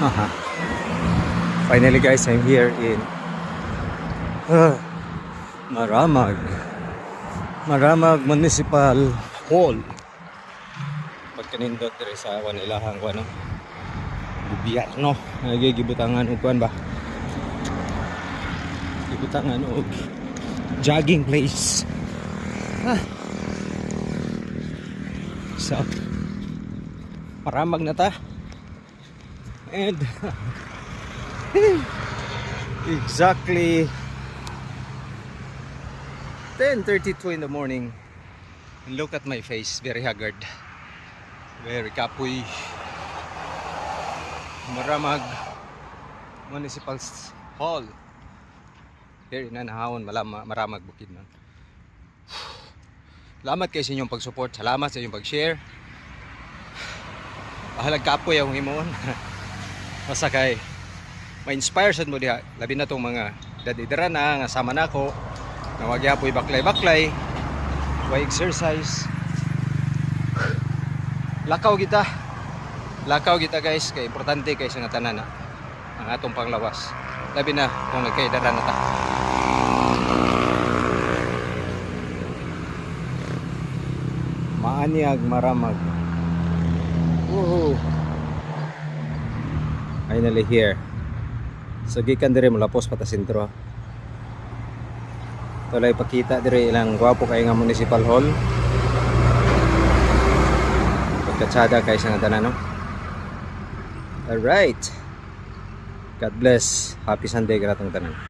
Haha. Finally guys, I'm here in Maramag Municipal Hall. Pagkanindot dire sa ilahang ko ano, gobyerno nagigibutangan og kuan ba, gibutangan og jogging place. So Maramag na ta, and exactly 10:32 in the morning, and look at my face, very haggard, very kapoy. Maramag Municipal Hall here na nahawon Maramag Bukid man. Salamat kayo sa inyong pag-support, salamat sa inyong pag-share. Bahalag kapoy ang himon. Basta kay ma-inspire sad mo diha, labi na tong mga dadidara na nga sama nako na wag yapoy baklay-baklay, way exercise. Lakaw kita guys, kay importante kay sa tanan na ang atong panglawas, labi na kung nagkaidara na ta. Maanyag Maramag. Woohoo! Finally here. So gikan dire molapos pa ta sentro. Tulay pakita dire ilang gwapo kay nga municipal hall. Pagkatsada kay sa tanan no. All right. God bless. Happy Sunday karatong tanan.